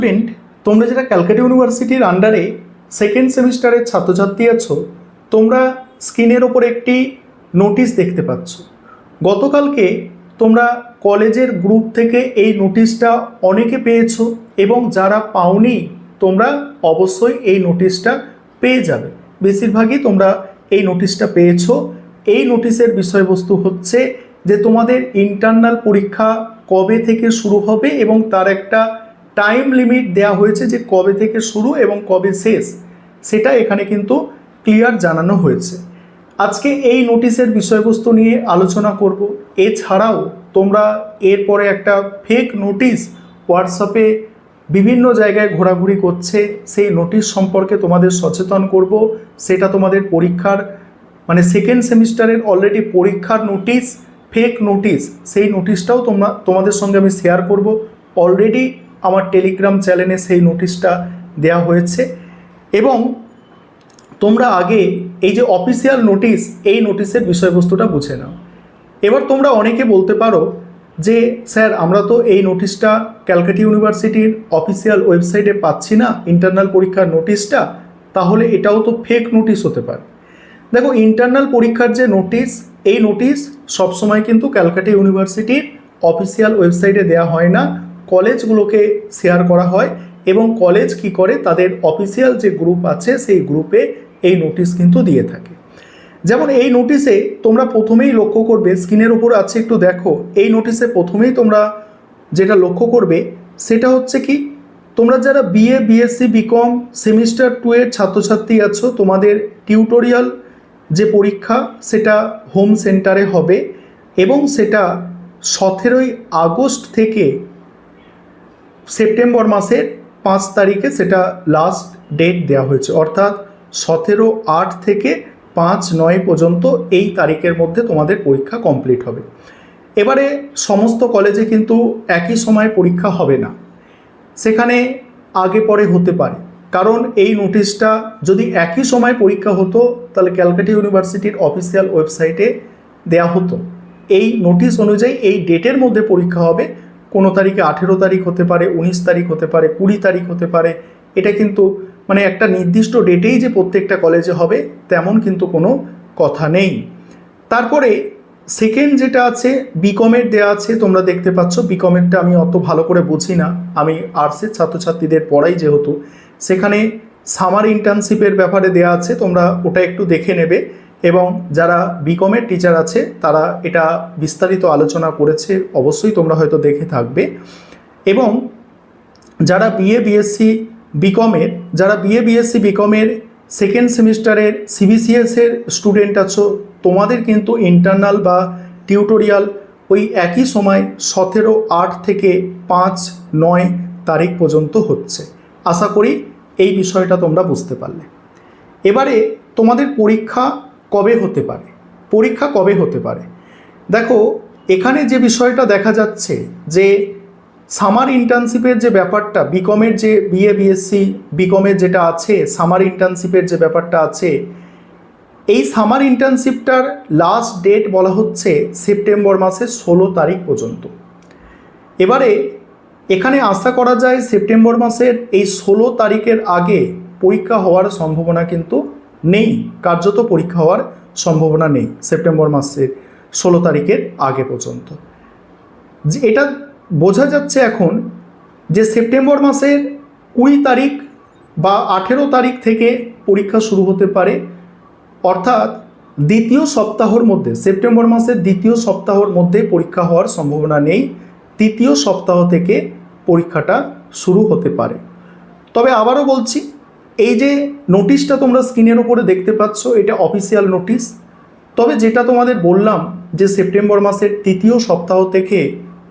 Student, তোমরা যারা ক্যালকাটা ইউনিভার্সিটির আন্ডারে সেকেন্ড সেমিস্টারের ছাত্রছাত্রী আছো, তোমরা স্ক্রিনের ওপর একটি নোটিশ দেখতে পাচ্ছ। গতকালকে তোমরা কলেজের গ্রুপ থেকে এই নোটিশটা অনেকে পেয়েছো এবং যারা পাওনি তোমরা অবশ্যই এই নোটিশটা পেয়ে যাবে। বেশিরভাগই তোমরা এই নোটিশটা পেয়েছো। এই নোটিশের বিষয়বস্তু হচ্ছে যে তোমাদের ইন্টারনাল পরীক্ষা কবে থেকে শুরু হবে এবং তার একটা টাইম লিমিট দেওয়া হয়েছে যে কবে থেকে শুরু এবং কবে শেষ, সেটা এখানে কিন্তু ক্লিয়ার জানানো হয়েছে। আজকে এই নোটিশের বিষয়বস্তু নিয়ে আলোচনা করব। এছাড়াও তোমরা এরপরে একটা ফেক নোটিশ হোয়াটসঅ্যাপে বিভিন্ন জায়গায় ঘোরাঘুরি করছে, সেই নোটিশ সম্পর্কে তোমাদের সচেতন করব। সেটা তোমাদের পরীক্ষার সেকেন্ড সেমিস্টারের অলরেডি পরীক্ষার নোটিশ, ফেক নোটিশ, সেই নোটিশটাও তোমাদের সঙ্গে আমি শেয়ার করব। অলরেডি আমার টেলিগ্রাম চ্যানেলে সেই নোটিশটা দেওয়া হয়েছে এবং তোমরা আগে এই যে অফিসিয়াল নোটিশ, এই নোটিশের বিষয়বস্তুটা বুঝে নাও। এবার তোমরা অনেকে বলতে পারো যে স্যার, আমরা তো এই নোটিশটা ক্যালকাটা ইউনিভার্সিটির অফিসিয়াল ওয়েবসাইটে পাচ্ছি না, ইন্টারনাল পরীক্ষার নোটিশটা, তাহলে এটাও তো ফেক নোটিশ হতে পারে। দেখো, ইন্টারনাল পরীক্ষার যে নোটিশ, এই নোটিশ সবসময় কিন্তু ক্যালকাটা ইউনিভার্সিটির অফিসিয়াল ওয়েবসাইটে দেওয়া হয় না, কলেজগুলোকে শেয়ার করা হয় এবং কলেজ কি করে তাদের অফিসিয়াল যে গ্রুপ আছে সেই গ্রুপে এই নোটিশ কিন্তু দিয়ে থাকে। যেমন এই নোটিশে তোমরা প্রথমেই লক্ষ্য করবে, স্ক্রিনের উপর আছে একটু দেখো, এই নোটিশে প্রথমেই তোমরা যেটা লক্ষ্য করবে সেটা হচ্ছে কি, তোমরা যারা বিএ, বিএসসি, বিকম সেমিস্টার 2 এর ছাত্রছাত্রী আছো, তোমাদের টিউটোরিয়াল যে পরীক্ষা সেটা হোম সেন্টারে হবে এবং সেটা 17ই আগস্ট থেকে সেপ্টেম্বর মাসের 5 তারিখে সেটা লাস্ট ডেট দেওয়া হয়েছে, অর্থাৎ 17/8 থেকে 5/9 পর্যন্ত এই তারিখের মধ্যে তোমাদের পরীক্ষা কমপ্লিট হবে। এবারে সমস্ত কলেজে কিন্তু একই সময় পরীক্ষা হবে না, সেখানে আগে পরে হতে পারে। কারণ এই নোটিশটা যদি একই সময় পরীক্ষা হতো তাহলে ক্যালকাটা ইউনিভার্সিটির অফিসিয়াল ওয়েবসাইটে দেয়া হতো। এই নোটিশ অনুযায়ী এই ডেটের মধ্যে পরীক্ষা হবে, কোনো তারিখে 18 তারিখ হতে পারে, 19 তারিখ হতে পারে, 20 তারিখ হতে পারে। এটা কিন্তু একটা নির্দিষ্ট ডেটেই যে প্রত্যেকটা কলেজে হবে তেমন কিন্তু কোনো কথা নেই। তারপরে সেকেন্ড যেটা আছে বিকমের দেওয়া আছে, তোমরা দেখতে পাচ্ছ। বিকমেরটা আমি অত ভালো করে বুঝি না, আমি আর্টসের ছাত্রছাত্রীদের পড়াই যেহেতু, সেখানে সামার ইন্টার্নশিপের ব্যাপারে দেওয়া আছে, তোমরা ওটা একটু দেখে নেবে। এবং যারা বিকমের টিচার আছে তারা এটা বিস্তারিত আলোচনা করেছে, অবশ্যই তোমরা হয়তো দেখে থাকবে। এবং যারা বিএ, বিএসসি, বিকমের সেকেন্ড সেমিস্টারের সিবিসিএসের স্টুডেন্ট আছো, তোমাদের কিন্তু ইন্টারনাল বা টিউটোরিয়াল ওই একই সময় 17/8 থেকে 5/9 তারিখ পর্যন্ত হচ্ছে। আশা করি এই বিষয়টা তোমরা বুঝতে পারলে। এবারে তোমাদের পরীক্ষা কবে হতে পারে? দেখো, এখানে যে বিষয়টা দেখা যাচ্ছে যে সামার ইন্টার্নশিপের যে ব্যাপারটা, বিকমের যে বিএ, বিএসসি, বিকমের যেটা আছে সামার ইন্টার্নশিপের যে ব্যাপারটা আছে, এই সামার ইন্টার্নশিপটার লাস্ট ডেট বলা হচ্ছে সেপ্টেম্বর মাসের 16 তারিখ পর্যন্ত। এবারে এখানে আশা করা যায় সেপ্টেম্বর মাসের এই 16 তারিখের আগে পরীক্ষা হওয়ার সম্ভাবনা কিন্তু নেই, কার্যত পরীক্ষা হওয়ার সম্ভাবনা নেই সেপ্টেম্বর মাসের 16 তারিখের আগে পর্যন্ত। এটা বোঝা যাচ্ছে এখন যে সেপ্টেম্বর মাসের 20 তারিখ বা 18 তারিখ থেকে পরীক্ষা শুরু হতে পারে, অর্থাৎ দ্বিতীয় সপ্তাহের মধ্যে, সেপ্টেম্বর মাসের দ্বিতীয় সপ্তাহের মধ্যে পরীক্ষা হওয়ার সম্ভাবনা নেই, তৃতীয় সপ্তাহ থেকে পরীক্ষাটা শুরু হতে পারে। তবে আবারও বলছি, এই যে নোটিশটা তোমরা স্ক্রিনের উপরে দেখতে পাচ্ছ, এটা অফিসিয়াল নোটিশ। তবে যেটা তোমাদের বললাম যে সেপ্টেম্বর মাসের তৃতীয় সপ্তাহ থেকে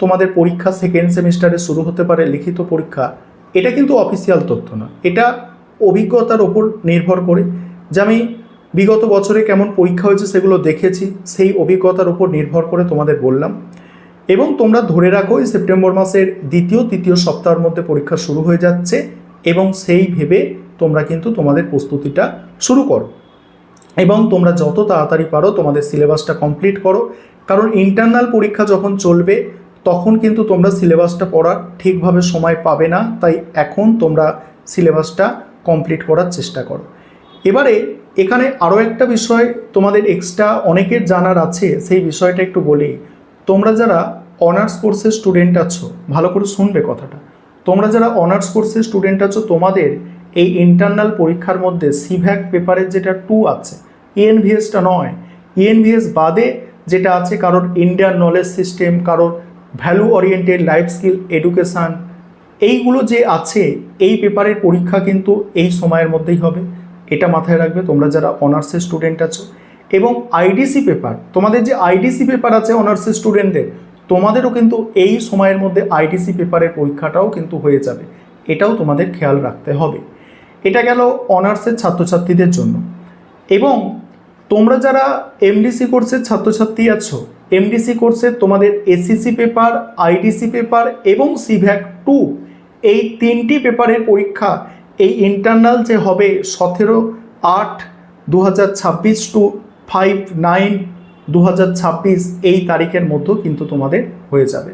তোমাদের পরীক্ষা সেকেন্ড সেমিস্টারে শুরু হতে পারে, লিখিত পরীক্ষা, এটা কিন্তু অফিসিয়াল তথ্য না, এটা অভিজ্ঞতার ওপর নির্ভর করে। যে আমি বিগত বছরে কেমন পরীক্ষা হয়েছে সেগুলো দেখেছি, সেই অভিজ্ঞতার উপর নির্ভর করে তোমাদের বললাম। এবং তোমরা ধরে রাখো সেপ্টেম্বর মাসের দ্বিতীয় তৃতীয় সপ্তাহের মধ্যে পরীক্ষা শুরু হয়ে যাচ্ছে এবং সেই ভেবে তোমরা কিন্তু তোমাদের প্রস্তুতিটা শুরু করো এবং তোমরা যত তাড়াতাড়ি পারো তোমাদের সিলেবাসটা কমপ্লিট করো। কারণ ইন্টারনাল পরীক্ষা যখন চলবে তখন কিন্তু তোমরা সিলেবাসটা পড়ার ঠিকভাবে সময় পাবে না। তাই এখন তোমরা সিলেবাসটা কমপ্লিট করার চেষ্টা করো। এবারে এখানে আরও একটা বিষয় তোমাদের এক্সট্রা অনেকের জানার আছে, সেই বিষয়টা একটু বলি। তোমরা যারা অনার্স কোর্সের স্টুডেন্ট আছো, ভালো করে শুনবে কথাটা। তোমরা যারা অনার্স কোর্সের স্টুডেন্ট আছো, তোমাদের এই ইন্টারনাল পরীক্ষার মধ্যে সিভ্যাক পেপারের যেটা 2 আছে, ইএনভিএসটা নয়, ইএনভিএস বাদে যেটা আছে, কারোর ইন্ডিয়ান নলেজ সিস্টেম, কারোর value oriented life skill education, এইগুলো যে আছে, এই পেপারের পরীক্ষা কিন্তু এই সময়ের মধ্যেই হবে। এটা মাথায় রাখবে তোমরা যারা অনার্সের স্টুডেন্ট আছো। এবং আইডিসি পেপার, তোমাদের যে আইডিসি পেপার আছে অনার্সের স্টুডেন্টদের, তোমাদেরও কিন্তু এই সময়ের মধ্যে আইডিসি পেপারের পরীক্ষাটাও কিন্তু হয়ে যাবে। এটাও তোমাদের খেয়াল রাখতে হবে। এটা গেল অনার্সের ছাত্রছাত্রীদের জন্য। এবং তোমরা যারা এমডিসি কোর্সের ছাত্রছাত্রী আছো, এমডিসি কোর্সের তোমাদের এসিসি পেপার, আইডিসি পেপার এবং সিভ্যাক 2, এই 3টি পেপারের পরীক্ষা এই ইন্টারনাল যে হবে 17/8/2026 টু 5/9/2026 এই তারিখের মধ্যে কিন্তু তোমাদের হয়ে যাবে।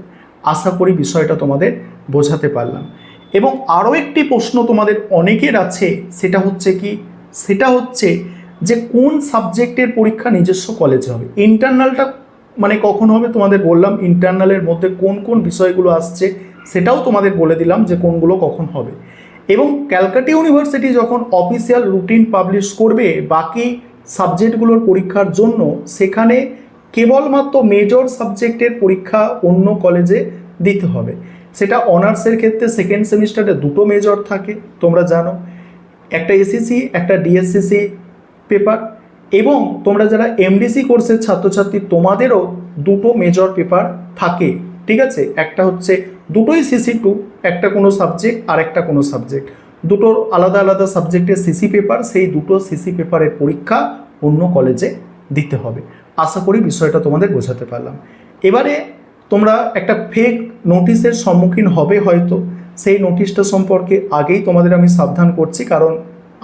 আশা করি বিষয়টা তোমাদের বোঝাতে পারলাম। এবং আরও একটি প্রশ্ন তোমাদের অনেকের আছে, সেটা হচ্ছে কি, সেটা হচ্ছে যে কোন সাবজেক্টের পরীক্ষা নিজস্ব কলেজে হবে। ইন্টারনালটা মানে কখন হবে তোমাদের বললাম, ইন্টারনালের মধ্যে কোন কোন বিষয়গুলো আসছে সেটাও তোমাদের বলে দিলাম যে কোনগুলো কখন হবে। এবং ক্যালকাটা ইউনিভার্সিটি যখন অফিসিয়াল রুটিন পাবলিশ করবে বাকি সাবজেক্টগুলোর পরীক্ষার জন্য, সেখানে কেবলমাত্র মেজর সাবজেক্টের পরীক্ষা অন্য কলেজে দিতে হবে। সেটা অনার্সের ক্ষেত্রে সেকেন্ড সেমিস্টারে 2টো মেজর থাকে, তোমরা জানো, একটা এসিসি, একটা ডিএসসিসি পেপার। এবং তোমরা যারা এমডিসি কোর্সের ছাত্রছাত্রী, তোমাদেরও 2টো মেজর পেপার থাকে, ঠিক আছে। একটা হচ্ছে দুটোই সিসি 2, একটা কোনো সাবজেক্ট আর একটা কোনো সাবজেক্ট, দুটোর আলাদা আলাদা সাবজেক্টের সিসি পেপার। সেই 2টো সিসি পেপারের পরীক্ষা অন্য কলেজে দিতে হবে। আশা করি বিষয়টা তোমাদের বোঝাতে পারলাম। এবারে তোমরা একটা ফেক নোটিশের সম্মুখীন হবে হয়তো। সেই নোটিশটা সম্পর্কে আগেই তোমাদের আমি সাবধান করছি, কারণ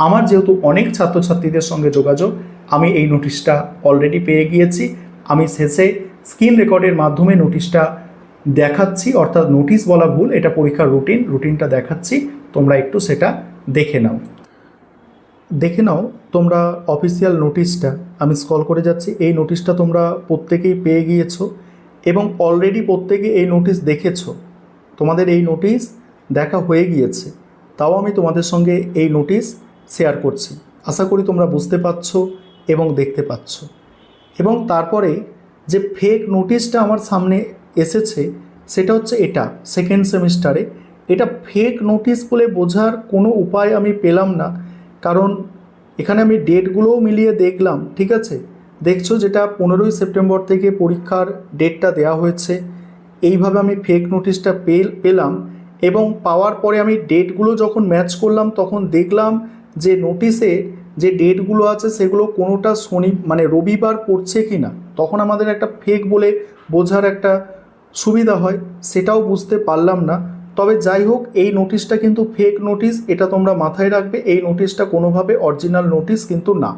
আমার যেহেতু অনেক ছাত্রছাত্রীদের সঙ্গে যোগাযোগ, আমি এই নোটিশটা অলরেডি পেয়ে গিয়েছি। আমি শেষে স্ক্রিন রেকর্ডের মাধ্যমে নোটিশটা দেখাচ্ছি, অর্থাৎ নোটিশ বলা ভুল, এটা পরীক্ষার রুটিনটা দেখাচ্ছি, তোমরা একটু সেটা দেখে নাও তোমরা অফিসিয়াল নোটিশটা। আমি স্ক্রল করে যাচ্ছি, এই নোটিশটা তোমরা প্রত্যেকেই পেয়ে গিয়েছো এবং অলরেডি প্রত্যেকে এই নোটিশ দেখেছো। তোমাদের এই নোটিশ দেখা হয়ে গিয়েছে, তাও আমি তোমাদের সঙ্গে এই নোটিশ শেয়ার করছি। আশা করি তোমরা বুঝতে পারছো এবং দেখতে পাচ্ছ। এবং তারপরে যে ফেক নোটিশটা আমার সামনে এসেছে, সেটা হচ্ছে এটা সেকেন্ড সেমিস্টারে। এটা ফেক নোটিশ বলে বোঝার কোনো উপায় আমি পেলাম না, কারণ এখানে আমি ডেটগুলোও মিলিয়ে দেখলাম, ঠিক আছে। দেখছো যেটা 15ই সেপ্টেম্বর থেকে পরীক্ষার ডেটটা দেওয়া হয়েছে, এইভাবে আমি ফেক নোটিশটা পেলাম। এবং পাওয়ার পরে আমি ডেটগুলো যখন ম্যাচ করলাম, তখন দেখলাম যে নোটিশে যে ডেটগুলো আছে সেগুলো কোনোটা রবিবার পড়ছে কি না, তখন আমাদের একটা ফেক বলে বোঝার একটা সুবিধা হয়, সেটাও বুঝতে পারলাম না। তবে যাই হোক, এই নোটিশটা কিন্তু ফেক নোটিশ, এটা তোমরা মাথায় রাখবে। এই নোটিশটা কোনোভাবে অরিজিনাল নোটিশ কিন্তু না।